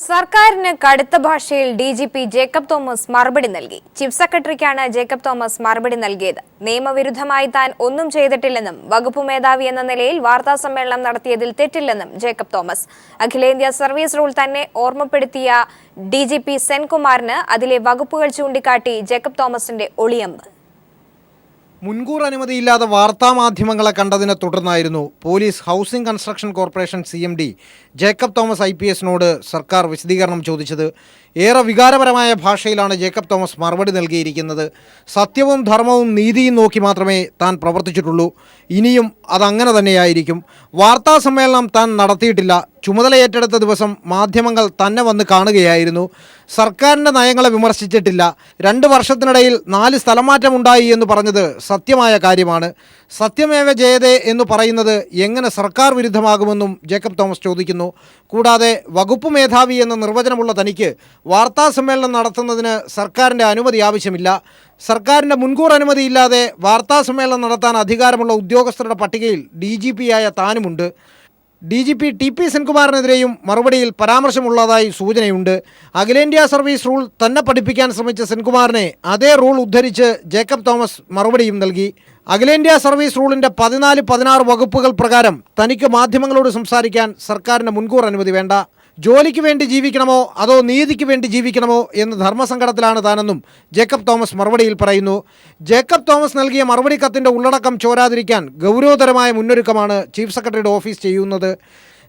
സർക്കാരിന് കടുത്ത ഭാഷയിൽ ഡിജിപി ജേക്കബ് തോമസ് മറുപടി നൽകി. ചീഫ് സെക്രട്ടറിക്കാണ് ജേക്കബ് തോമസ് മറുപടി നൽകിയത്. നിയമവിരുദ്ധമായി താൻ ഒന്നും ചെയ്തിട്ടില്ലെന്നും വകുപ്പ് മേധാവി എന്ന നിലയിൽ വാർത്താസമ്മേളനം നടത്തിയതിൽ തെറ്റില്ലെന്നും ജേക്കബ് തോമസ്. അഖിലേന്ത്യാ സർവീസ് റൂൾ തന്നെ ഓർമ്മപ്പെടുത്തിയ ഡിജിപി സെൻകുമാറിന് അതിലെ വകുപ്പുകൾ ചൂണ്ടിക്കാട്ടി ജേക്കബ് തോമസിന്റെ ഒളിയമ്പ്. മുൻകൂർ അനുമതിയില്ലാതെ വാർത്താമാധ്യമങ്ങളെ കണ്ടതിനെ തുടർന്നായിരുന്നു police housing construction corporation CMD Jacob Thomas IPSനോട് സർക്കാർ വിശദീകരണം ചോദിച്ചത്. ഏറെ വികാരപരമായ ഭാഷയിലാണ് ജേക്കബ് തോമസ് മറുപടി നൽകിയിരിക്കുന്നത്. സത്യവും ധർമ്മവും നീതിയും നോക്കി മാത്രമേ താൻ പ്രവർത്തിച്ചിട്ടുള്ളൂ. ഇനിയും അതങ്ങനെ തന്നെയായിരിക്കും. വാർത്താ സമ്മേളനം താൻ നടത്തിയിട്ടില്ല. ചുമതല ഏറ്റെടുത്ത ദിവസം മാധ്യമങ്ങൾ തന്നെ വന്ന് കാണുകയായിരുന്നു. സർക്കാരിൻ്റെ നയങ്ങളെ വിമർശിച്ചിട്ടില്ല. 2 വർഷത്തിനിടയിൽ 4 സ്ഥലമാറ്റമുണ്ടായി എന്ന് പറഞ്ഞത് സത്യമായ കാര്യമാണ്. സത്യമേവ ജയതേ എന്ന് പറയുന്നത് എങ്ങനെ സർക്കാർ വിരുദ്ധമാകുമെന്നും ജേക്കബ് തോമസ് ചോദിക്കുന്നു. കൂടാതെ വകുപ്പ് മേധാവി എന്ന നിർവചനമുള്ള തനിക്ക് വാർത്താ സമ്മേളനം നടത്തുന്നതിന് സർക്കാരിൻ്റെ അനുമതി ആവശ്യമില്ല. സർക്കാരിൻ്റെ മുൻകൂർ അനുമതിയില്ലാതെ വാർത്താ സമ്മേളനം നടത്താൻ അധികാരമുള്ള ഉദ്യോഗസ്ഥരുടെ പട്ടികയിൽ DGPയായ താനുമുണ്ട്. DGP TP സെൻകുമാറിനെതിരെയും മറുപടിയിൽ പരാമർശമുള്ളതായി സൂചനയുണ്ട്. അഖിലേന്ത്യാ സർവീസ് റൂൾ തന്നെ പഠിപ്പിക്കാൻ ശ്രമിച്ച സെൻകുമാറിനെ അതേ റൂൾ ഉദ്ധരിച്ച് ജേക്കബ് തോമസ് മറുപടിയും നൽകി. അഖിലേന്ത്യാ സർവീസ് റൂളിൻ്റെ 14-16 വകുപ്പുകൾ പ്രകാരം തനിക്ക് മാധ്യമങ്ങളോട് സംസാരിക്കാൻ സർക്കാരിന് മുൻകൂർ അനുമതി വേണ്ട. ജോലിക്ക് വേണ്ടി ജീവിക്കണമോ അതോ നീതിക്ക് വേണ്ടി ജീവിക്കണമോ എന്ന് ധർമ്മസങ്കടത്തിലാണ് താനെന്നും ജേക്കബ് തോമസ് മറുപടിയിൽ പറയുന്നു. ജേക്കബ് തോമസ് നൽകിയ മറുപടി കത്തിൻ്റെ ഉള്ളടക്കം ചോരാതിരിക്കാൻ ഗൗരവതരമായ മുന്നൊരുക്കമാണ് ചീഫ് സെക്രട്ടറിയുടെ ഓഫീസ് ചെയ്യുന്നത്.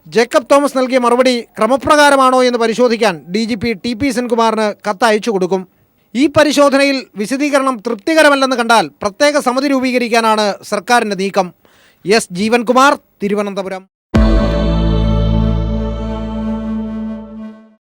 ജേക്കബ് തോമസ് നൽകിയ മറുപടി ക്രമപ്രകാരമാണോ എന്ന് പരിശോധിക്കാൻ DGP TP സെൻകുമാറിന് കത്ത് അയച്ചു കൊടുക്കും. ഈ പരിശോധനയിൽ വിശദീകരണം തൃപ്തികരമല്ലെന്ന് കണ്ടാൽ പ്രത്യേക സമിതി രൂപീകരിക്കാനാണ് സർക്കാരിൻ്റെ നീക്കം. S. ജീവൻകുമാർ, തിരുവനന്തപുരം.